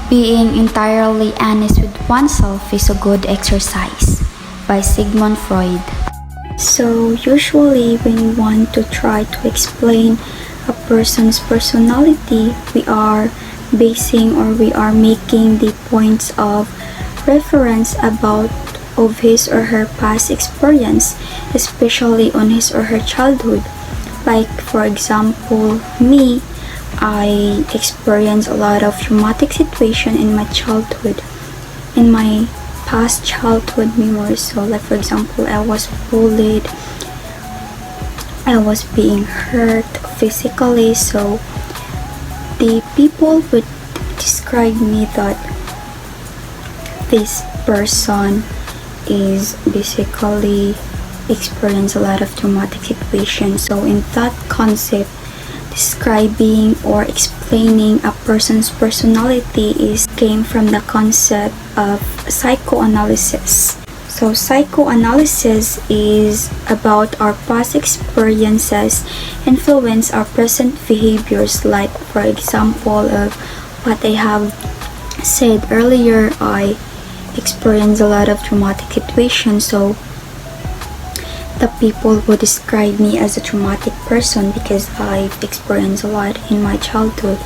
Being entirely honest with oneself is a good exercise by Sigmund Freud. So usually when we want to try to explain a person's personality, we are basing or we are making the points of reference about of his or her past experience, especially on his or her childhood. Like for example, me, I experienced a lot of traumatic situation in my childhood, in my past childhood memories. So like for example, I was bullied, I was being hurt physically, so the people would describe me that this person is basically experience a lot of traumatic situations. So in that concept, describing or explaining a person's personality came from the concept of psychoanalysis. So psychoanalysis is about our past experiences influence our present behaviors. Like for example of what I have said earlier, I experienced a lot of traumatic situations, so the people would describe me as a traumatic person because I've experienced a lot in my childhood.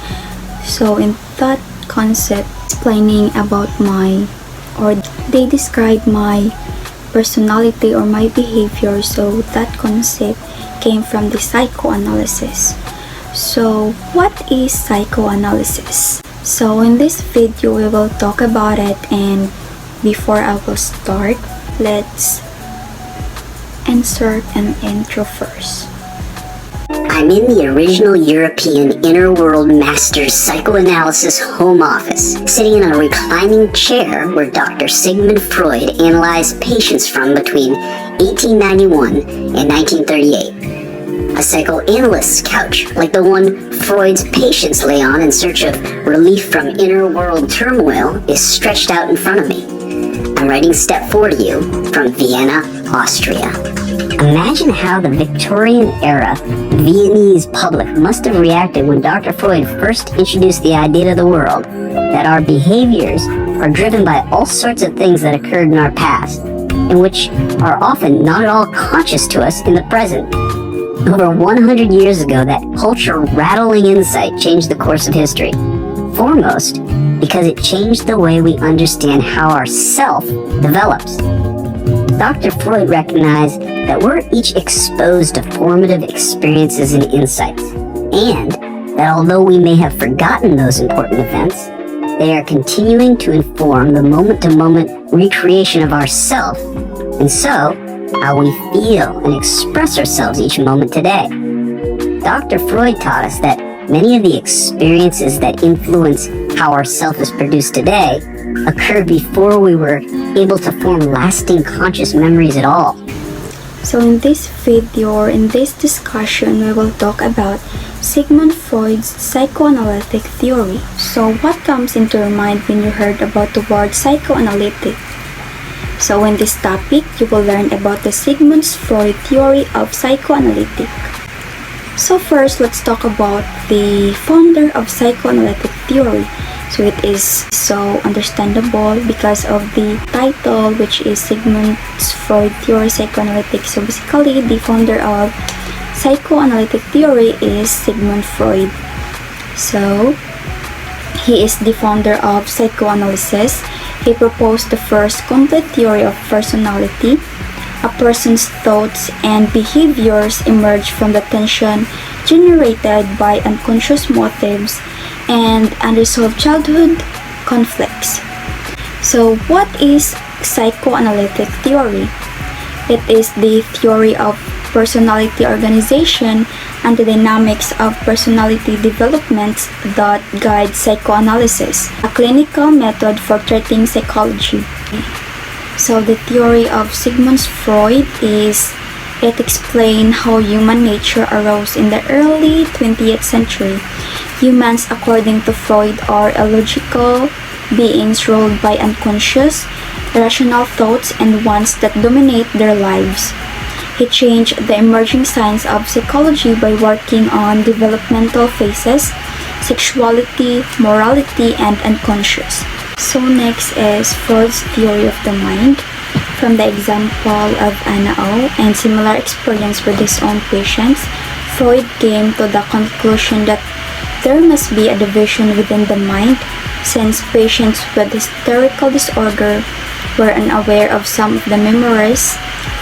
So in that concept, explaining about or they describe my personality or my behavior, so that concept came from the psychoanalysis. So what is psychoanalysis? So in this video we will talk about it, and before I will start, let's insert an intro first. I'm in the original European Inner World Master's Psychoanalysis home office, sitting in a reclining chair where Dr. Sigmund Freud analyzed patients from between 1891 and 1938. A psychoanalyst's couch, like the one Freud's patients lay on in search of relief from inner world turmoil, is stretched out in front of me. I'm writing step 4 to you from Vienna, Austria. Imagine how the Victorian era Viennese public must have reacted when Dr. Freud first introduced the idea to the world that our behaviors are driven by all sorts of things that occurred in our past, and which are often not at all conscious to us in the present. Over 100 years ago, that culture-rattling insight changed the course of history. Foremost, because it changed the way we understand how our self develops. Dr. Freud recognized that we're each exposed to formative experiences and insights, and that although we may have forgotten those important events, they are continuing to inform the moment-to-moment recreation of ourself, and so, how we feel and express ourselves each moment today. Dr. Freud taught us that many of the experiences that influence how our self is produced today occurred before we were able to form lasting conscious memories at all. So in this video or in this discussion, we will talk about Sigmund Freud's psychoanalytic theory. So what comes into your mind when you heard about the word psychoanalytic? So in this topic, you will learn about the Sigmund Freud theory of psychoanalytic. So first, let's talk about the founder of psychoanalytic theory. So it is so understandable because of the title, which is Sigmund Freud theory psychoanalytic. So basically, the founder of psychoanalytic theory is Sigmund Freud. So he is the founder of psychoanalysis. He proposed the first complete theory of personality. A person's thoughts and behaviors emerge from the tension generated by unconscious motives and unresolved childhood conflicts. So what is psychoanalytic theory? It is the theory of personality organization and the dynamics of personality development that guides psychoanalysis, a clinical method for treating psychology. So the theory of Sigmund Freud it explains how human nature arose in the early 20th century. Humans, according to Freud, are illogical beings ruled by unconscious, irrational thoughts and wants that dominate their lives. He changed the emerging science of psychology by working on developmental phases sexuality, morality, and unconscious. So next is Freud's theory of the mind. From the example of Anna O and similar experience with his own patients, Freud came to the conclusion that there must be a division within the mind, since patients with hysterical disorder were unaware of some of the memories,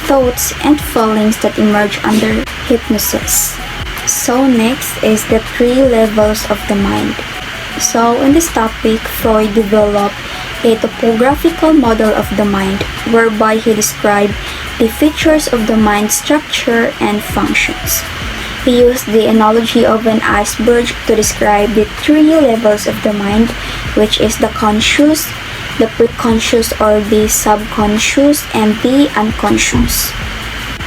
thoughts, and feelings that emerge under hypnosis. So next is the 3 levels of the mind. So in this topic, Freud developed a topographical model of the mind whereby he described the features of the mind structure and functions. He used the analogy of an iceberg to describe the 3 levels of the mind, which is the conscious, the preconscious or the subconscious, and the unconscious.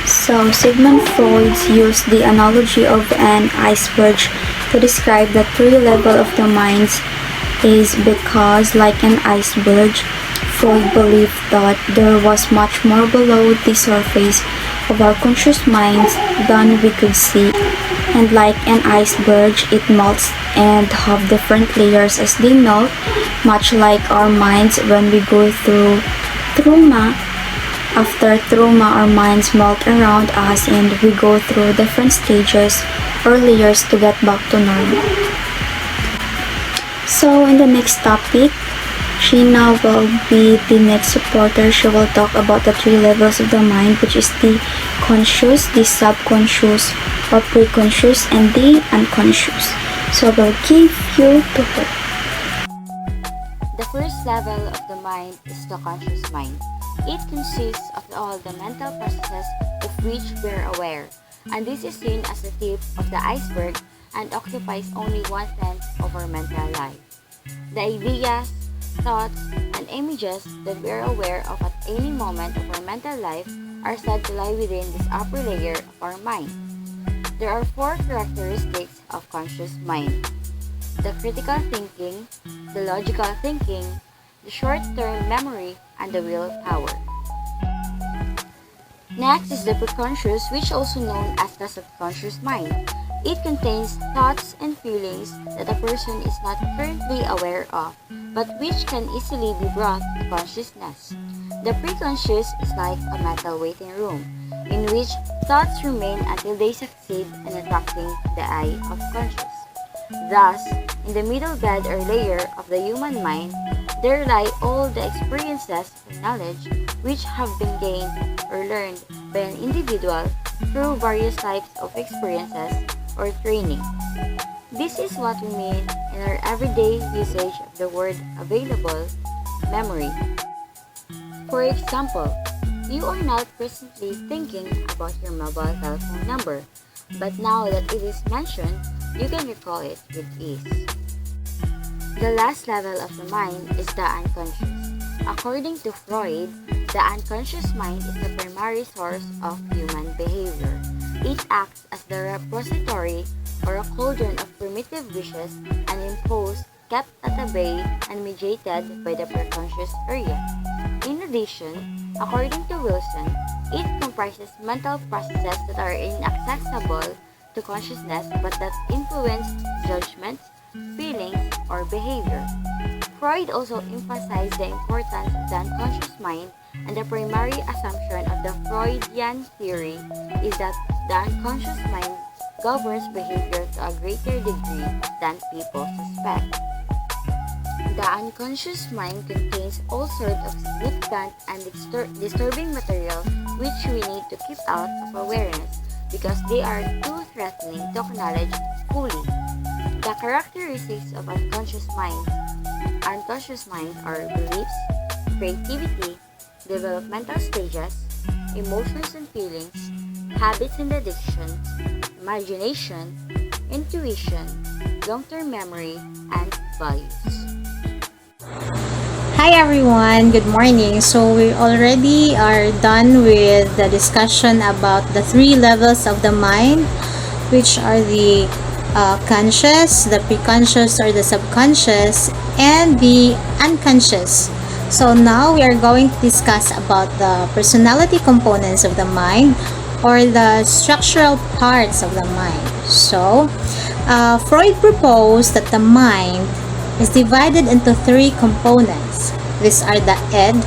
So Sigmund Freud used the analogy of an iceberg to describe the 3 levels of the minds is because, like an iceberg, Freud believed that there was much more below the surface of our conscious minds than we could see. And like an iceberg, it melts and have different layers as they melt, much like our minds when we go through trauma. After trauma, our minds melt around us and we go through different stages or layers to get back to normal. So in the next topic, Sheena will be the next supporter. She will talk about the 3 levels of the mind, which is the conscious, the subconscious or preconscious, and the unconscious. So we'll give you to her. The first level of the mind is the conscious mind. It consists of all the mental processes of which we are aware, and this is seen as the tip of the iceberg and occupies only 1/10 of our mental life. The ideas, thoughts, and images that we are aware of at any moment of our mental life are said to lie within this upper layer of our mind. There are 4 characteristics of conscious mind: the critical thinking, the logical thinking, the short-term memory, and the willpower. Next is the preconscious, which also known as the subconscious mind. It contains thoughts and feelings that a person is not currently aware of, but which can easily be brought to consciousness. The preconscious is like a mental waiting room, in which thoughts remain until they succeed in attracting the eye of conscious. Thus, in the middle bed or layer of the human mind, there lie all the experiences or knowledge which have been gained or learned by an individual through various types of experiences or training. This is what we mean in our everyday usage of the word available, memory. For example, you are not presently thinking about your mobile telephone number, but now that it is mentioned, you can recall it with ease. The last level of the mind is the unconscious. According to Freud, the unconscious mind is the primary source of human behavior. It acts as the repository or a cauldron of primitive wishes and impulses kept at bay and mediated by the preconscious area. In addition, according to Wilson, it comprises mental processes that are inaccessible to consciousness but that influence judgments, feelings, or behavior. Freud also emphasized the importance of the unconscious mind, and the primary assumption of the Freudian theory is that the unconscious mind governs behavior to a greater degree than people suspect. The unconscious mind contains all sorts of significant and disturbing material which we need to keep out of awareness because they are too threatening to acknowledge fully. The characteristics of unconscious minds are beliefs, creativity, developmental stages, emotions and feelings, habits and addictions, imagination, intuition, long-term memory, and values. Hi everyone, good morning. So we already are done with the discussion about the 3 levels of the mind, which are the conscious, the preconscious or the subconscious, and the unconscious. So now we are going to discuss about the personality components of the mind or the structural parts of the mind. So Freud proposed that the mind is divided into three components. These are the id,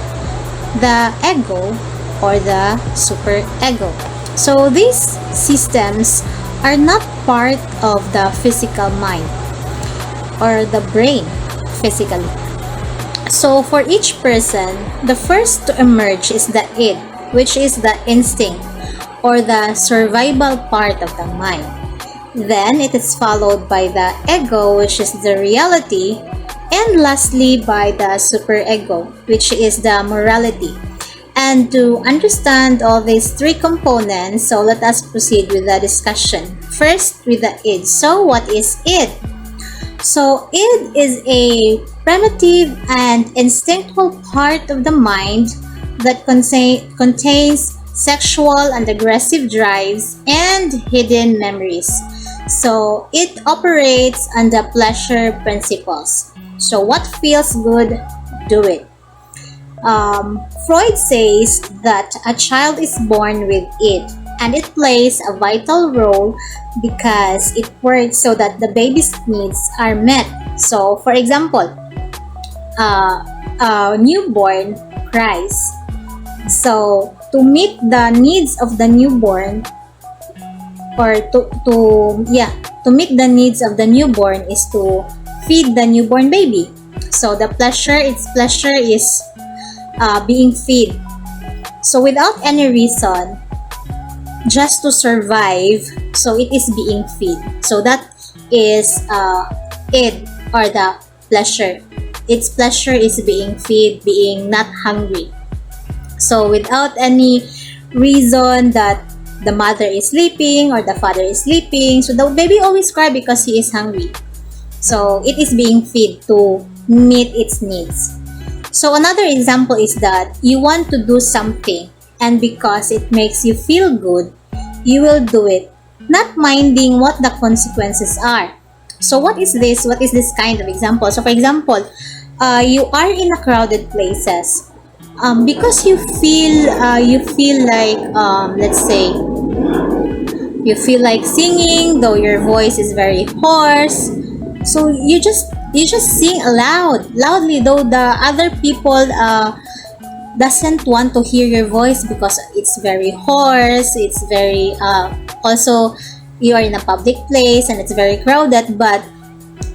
the ego, or the superego. So these systems are not part of the physical mind or the brain physically. So for each person, the first to emerge is the id, which is the instinct or the survival part of the mind. Then it is followed by the ego, which is the reality, and lastly by the superego, which is the morality. And to understand all these three components, so let us proceed with the discussion. First, with the id. So what is id? So id is a primitive and instinctual part of the mind that contains sexual and aggressive drives and hidden memories. So it operates on the pleasure principles. So what feels good, do it. Freud says that a child is born with it, and it plays a vital role because it works so that the baby's needs are met. So, for example, a newborn cries. So, to meet the needs of the newborn, or to meet the needs of the newborn is to feed the newborn baby. So, its pleasure is being fed. So without any reason, just to survive, so it is being fed. So that is it, or the pleasure. Its pleasure is being fed, being not hungry. So without any reason that the mother is sleeping or the father is sleeping, so the baby always cry because he is hungry. So it is being fed to meet its needs. So another example is that you want to do something, and because it makes you feel good, you will do it, not minding what the consequences are. So what is this? What is this kind of example? So for example, you are in a crowded places, because you feel like, let's say, you feel like singing, though your voice is very hoarse. So you just sing loudly, though the other people doesn't want to hear your voice because it's very hoarse. It's very also you are in a public place and it's very crowded, but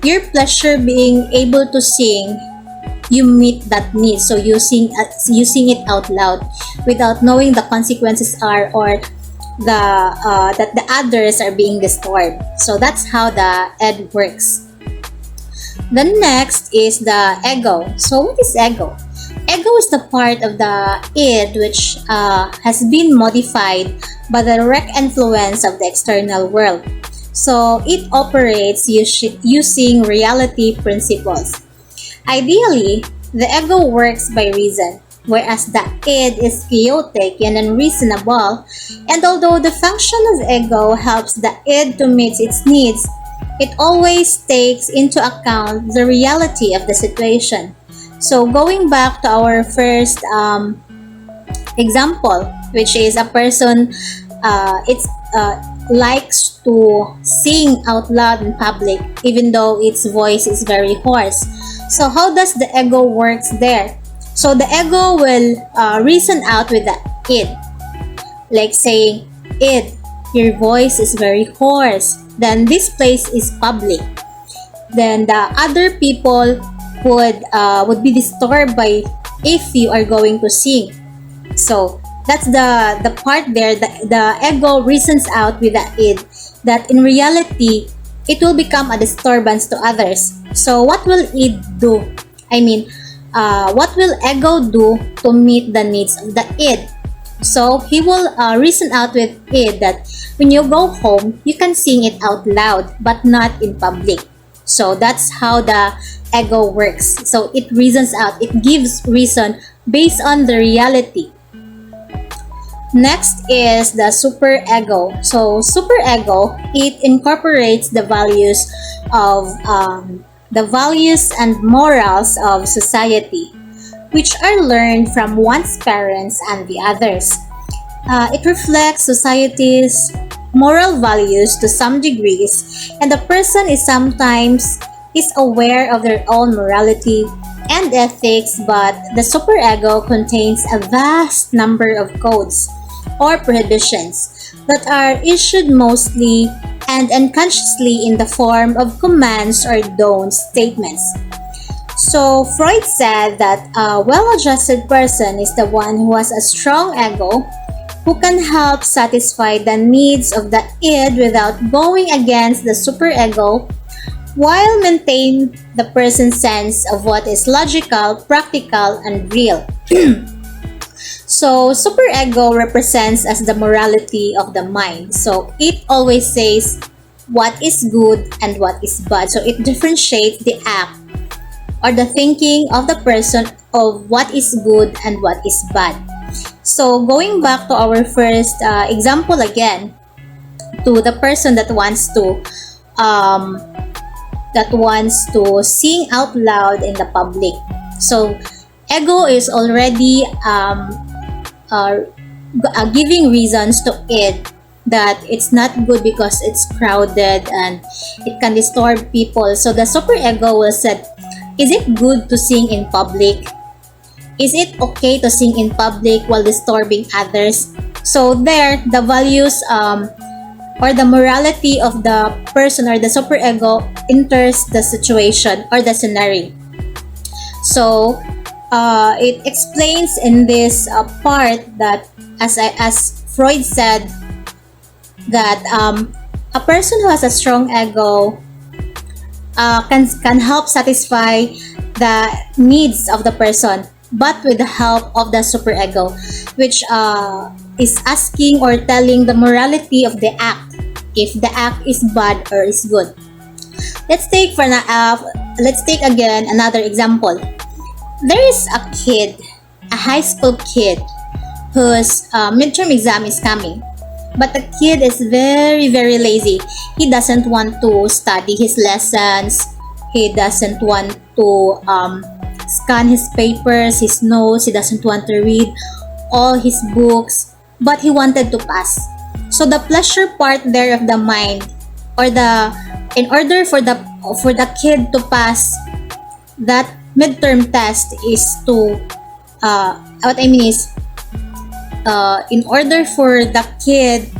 your pleasure being able to sing, you meet that need. So you sing it out loud without knowing the consequences are, or that the others are being disturbed. So that's how the ed works. The next is the ego. So what is ego? Ego is the part of the id which has been modified by the direct influence of the external world. So it operates using reality principles. Ideally, the ego works by reason, whereas the id is chaotic and unreasonable. And although the function of ego helps the id to meet its needs, it always takes into account the reality of the situation. So going back to our first example, which is a person likes to sing out loud in public even though its voice is very hoarse. So how does the ego works there? So the ego will reason out with the id, like saying, id, your voice is very hoarse. Then this place is public. Then the other people would be disturbed by if you are going to sing. So that's the part there. The ego reasons out with the id that in reality it will become a disturbance to others. So what will id do? What will ego do to meet the needs of the id? So he will reason out with it that when you go home, you can sing it out loud, but not in public. So that's how the ego works. So it reasons out, it gives reason based on the reality. Next is the superego. So superego, it incorporates the values and morals of society, which are learned from one's parents and the others. It reflects society's moral values to some degrees, and the person is sometimes aware of their own morality and ethics, but the superego contains a vast number of codes or prohibitions that are issued mostly and unconsciously in the form of commands or don't statements. So Freud said that a well-adjusted person is the one who has a strong ego, who can help satisfy the needs of the id without going against the superego, while maintain the person's sense of what is logical, practical, and real. So superego represents as the morality of the mind. So it always says what is good and what is bad. So it differentiates the act or the thinking of the person of what is good and what is bad. So going back to our first example again, to the person that wants to sing out loud in the public. So ego is already giving reasons to it that it's not good because it's crowded and it can disturb people. So the superego will say, is it good to sing in public? Is it okay to sing in public while disturbing others? So there, the values or the morality of the person or the superego enters the situation or the scenario. So it explains in this part that as Freud said that a person who has a strong ego can help satisfy the needs of the person, but with the help of the superego, which is asking or telling the morality of the act, if the act is bad or is good. Let's take again another example. There is a kid, a high school kid, whose midterm exam is coming. But the kid is very, very lazy. He doesn't want to study his lessons. He doesn't want to scan his papers, his notes. He doesn't want to read all his books. But he wanted to pass. So the pleasure part there of the mind, or in order for the kid to pass that midterm test, is to in order for the kid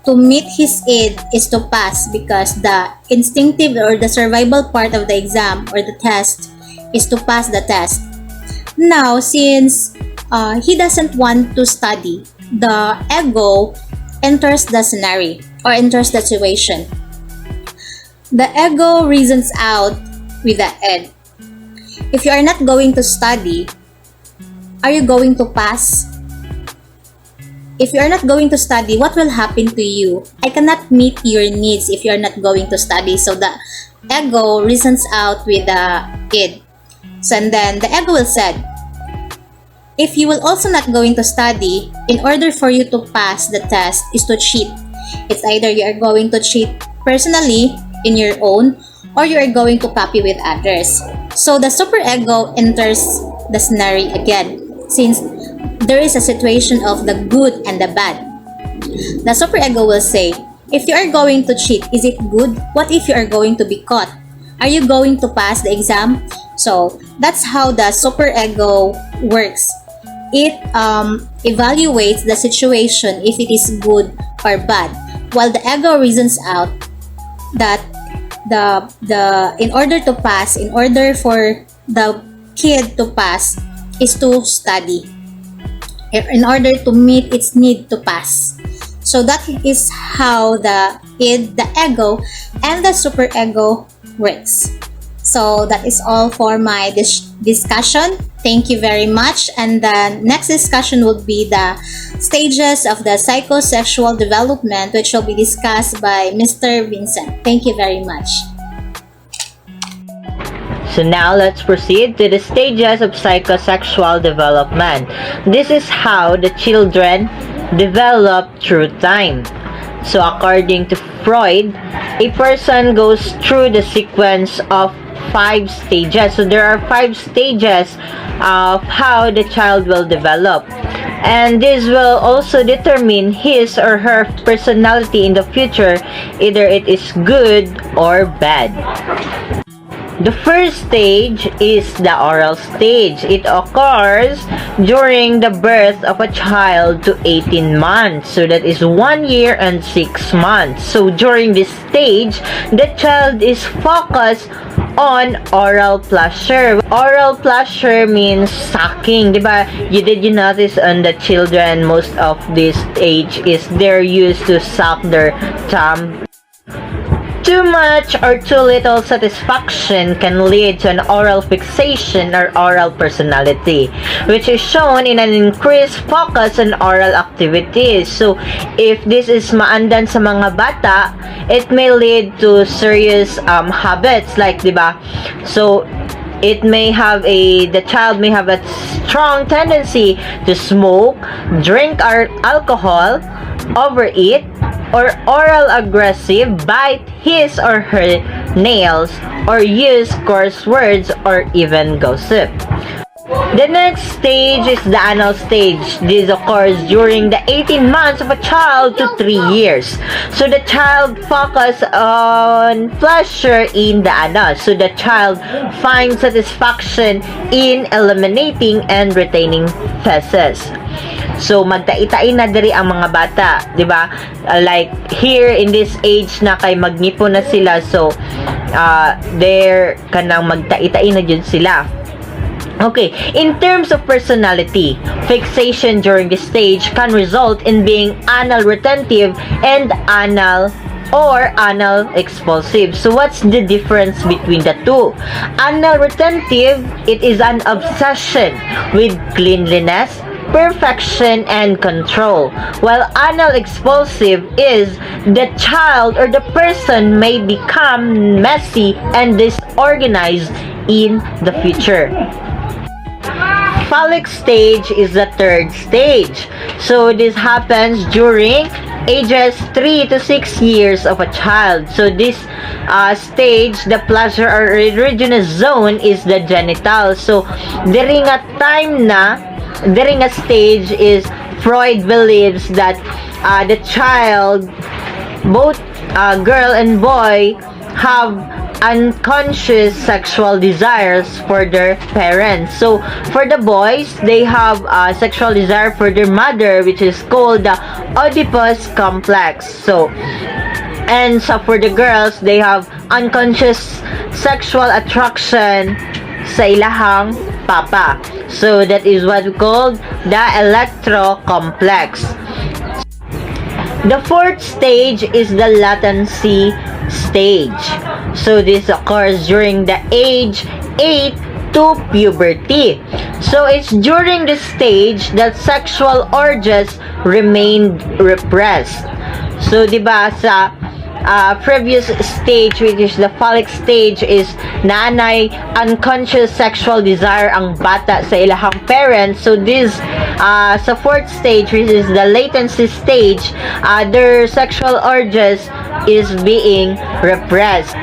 to meet his id is to pass, because the instinctive or the survival part of the exam or the test is to pass the test. Now, since he doesn't want to study, the ego enters the scenario or enters the situation. The ego reasons out with the id. If you are not going to study, are you going to pass? If you are not going to study, what will happen to you? I cannot meet your needs if you are not going to study. So the ego reasons out with the id. So and then the ego will say, if you will also not going to study, in order for you to pass the test is to cheat. It's either you are going to cheat personally in your own, or you are going to copy with others. So the superego enters the scenario again, since there is a situation of the good and the bad. The superego will say, if you are going to cheat, is it good? What if you are going to be caught? Are you going to pass the exam? So that's how the superego works. It evaluates the situation if it is good or bad, while the ego reasons out that in order to pass, in order for the kid to pass, is to study in order to meet its need to pass. So that is how the id, the ego, and the superego works. So that is all for my discussion. Thank you very much. And the next discussion will be the stages of the psychosexual development, which will be discussed by Mr. Vincent. Thank you very much. So now let's proceed to the stages of psychosexual development. This is how the children develop through time. So according to Freud, a person goes through the sequence of 5 stages. So there are 5 stages of how the child will develop. and this will also determine his or her personality in the future, either it is good or bad. The first stage is the oral stage. It occurs during the birth of a child to 18 months. So that is 1 year and 6 months. So during this stage, the child is focused on oral pleasure. Oral pleasure means sucking, diba? Did you notice on the children, most of this age is they're used to suck their thumb. Too much or too little satisfaction can lead to an oral fixation or oral personality, which is shown in an increased focus on oral activities. So, if this is maandan sa mga bata, it may lead to serious habits, like, diba? So, the child may have a strong tendency to smoke, drink alcohol, overeat, or oral aggressive, bite his or her nails, or use coarse words, or even gossip. The next stage is the anal stage. This occurs during the 18 months of a child to 3 years. So the child focuses on pleasure in the anal. So the child finds satisfaction in eliminating and retaining feces. So magtai-tai na diri ang mga bata, 'di ba? Like here in this age na kay magnipo na sila, so there kanang magtai-tai na jud sila. Okay, in terms of personality, fixation during this stage can result in being anal retentive and anal expulsive. So what's the difference between the two? Anal retentive, it is an obsession with cleanliness, perfection, and control, while anal expulsive is the child or the person may become messy and disorganized in the future. Phallic stage is the third stage. So this happens during ages 3 to 6 years of a child. So this stage, the pleasure or erogenous zone is the genital. So during a stage is Freud believes that the child, both girl and boy, have unconscious sexual desires for their parents. So for the boys, they have sexual desire for their mother, which is called the Oedipus complex. So for the girls, they have unconscious sexual attraction sa ilahang papa. So that is what we call the electro complex. The fourth stage is the latency stage. So this occurs during the age 8 to puberty. So it's during this stage that sexual urges remain repressed. So diba sa previous stage, which is the phallic stage, is naanay unconscious sexual desire ang bata sa ilahang parents. So this sa fourth stage, which is the latency stage, their sexual urges is being repressed.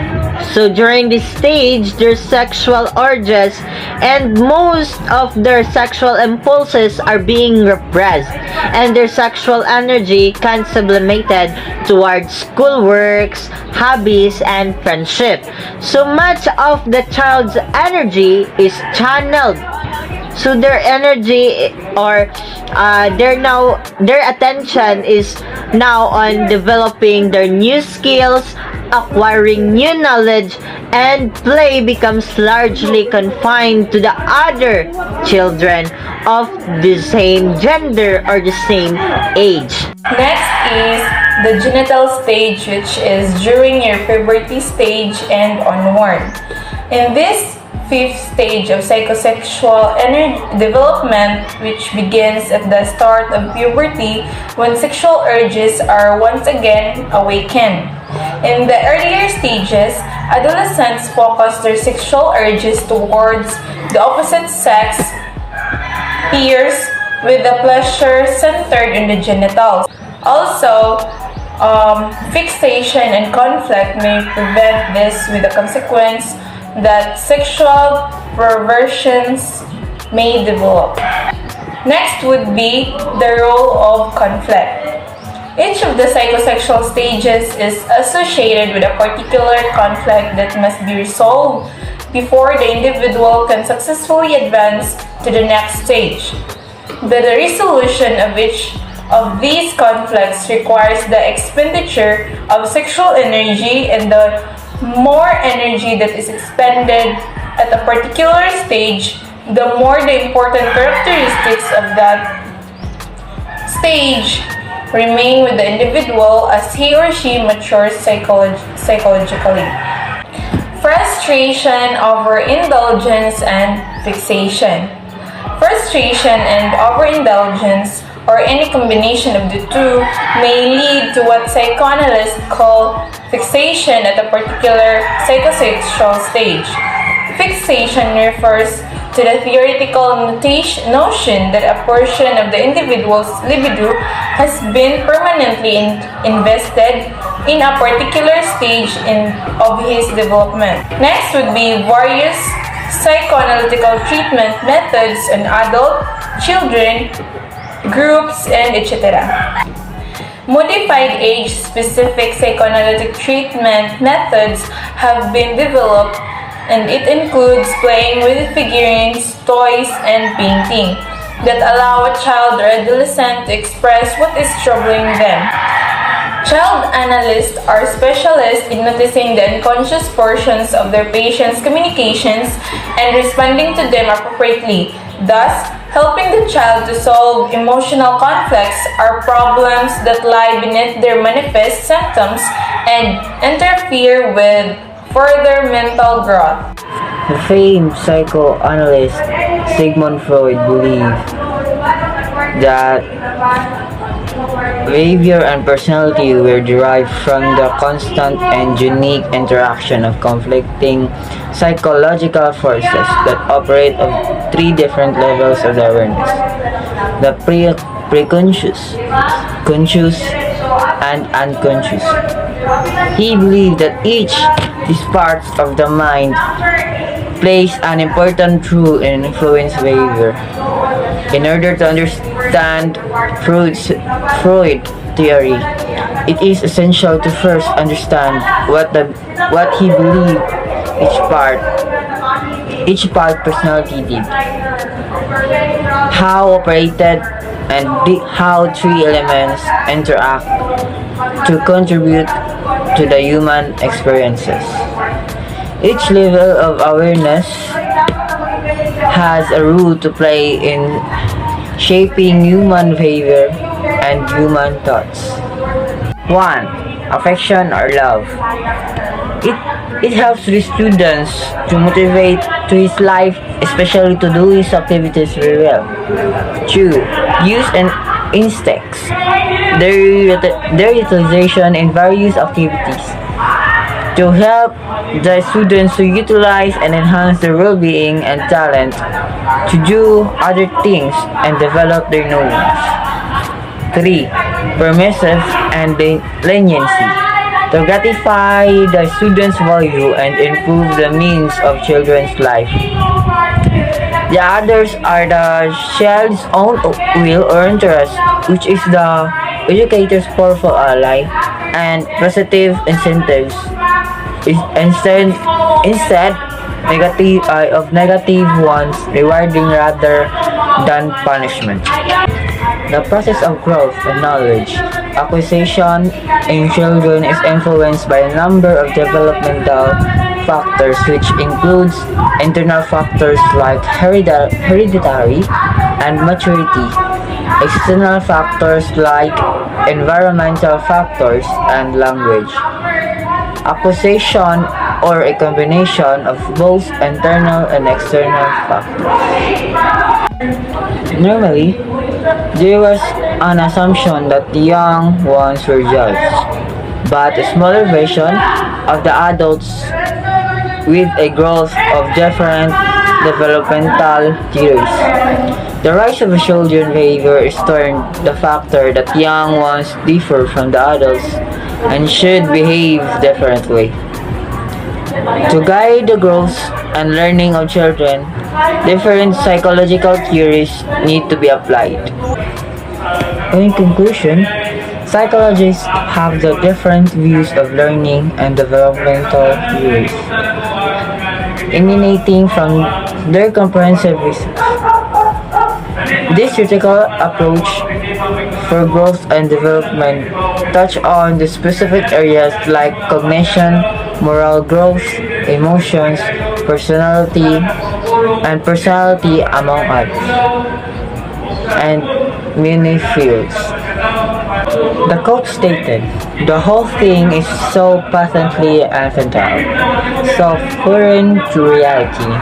So during this stage, their sexual urges and most of their sexual impulses are being repressed, and their sexual energy can sublimated towards schoolworks, hobbies, and friendship. So much of the child's energy is channeled. So their energy or their attention is now on developing their new skills, acquiring new knowledge, and play becomes largely confined to the other children of the same gender or the same age. Next is the genital stage, which is during your puberty stage and onward. In this fifth stage of psychosexual development, which begins at the start of puberty when sexual urges are once again awakened. In the earlier stages, adolescents focus their sexual urges towards the opposite sex peers with the pleasure centered in the genitals. Also, fixation and conflict may prevent this, with the consequence that sexual perversions may develop. Next would be the role of conflict. Each of the psychosexual stages is associated with a particular conflict that must be resolved before the individual can successfully advance to the next stage. The resolution of each of these conflicts requires the expenditure of sexual energy, and the more energy that is expended at a particular stage, the more the important characteristics of that stage remain with the individual as he or she matures psychologically. Frustration, overindulgence, and fixation. Frustration and overindulgence, or any combination of the two, may lead to what psychoanalysts call fixation at a particular psychosexual stage. Fixation refers to the theoretical notion that a portion of the individual's libido has been permanently invested in a particular stage of his development. Next would be various psychoanalytical treatment methods on adult, children, groups, and etc. Modified age-specific psychoanalytic treatment methods have been developed, and it includes playing with figurines, toys, and painting that allow a child or adolescent to express what is troubling them. Child analysts are specialists in noticing the unconscious portions of their patients' communications and responding to them appropriately, thus helping the child to solve emotional conflicts or problems that lie beneath their manifest symptoms and interfere with further mental growth. The famed psychoanalyst Sigmund Freud believed that behavior and personality were derived from the constant and unique interaction of conflicting psychological forces that operate on three different levels of the awareness: the preconscious, conscious, and unconscious. He believed that each of these parts of the mind plays an important role in influence behavior. In order to understand Freud theory, it is essential to first understand what he believed each part personality did, how operated, and how three elements interact to contribute to the human experiences. Each level of awareness has a role to play in shaping human behavior and human thoughts. 1. Affection or love. It helps the students to motivate to his life, especially to do his activities very well. 2. Use and instincts. Their utilization in various activities to help the students to utilize and enhance their well-being and talent to do other things and develop their knowledge. 3. Permissive and leniency to gratify the student's value and improve the means of children's life. The others are the child's own will or interest, which is the educator's powerful ally, and positive incentives instead negative ones, rewarding rather than punishment. The process of growth and knowledge acquisition in children is influenced by a number of developmental factors, which includes internal factors like hereditary and maturity, external factors like environmental factors and language. Acquisition, or a combination of both internal and external factors. Normally, there was an assumption that the young ones were judged, but a smaller version of the adults with a growth of different developmental theories. The rise of children's behavior is turned the factor that young ones differ from the adults and should behave differently. To guide the growth and learning of children, different psychological theories need to be applied. In conclusion, psychologists have the different views of learning and developmental theories, emanating from their comprehensive research. This critical approach for growth and development touch on the specific areas like cognition, moral growth, emotions, personality, among others, and many fields. The quote stated, "The whole thing is so patently infantile, so foreign to reality,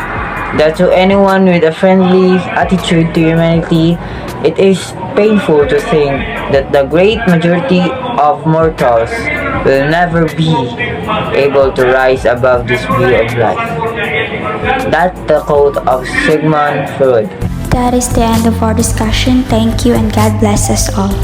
that to anyone with a friendly attitude to humanity, it is painful to think that the great majority of mortals will never be able to rise above this view of life." That's the quote of Sigmund Freud. That is the end of our discussion. Thank you and God bless us all.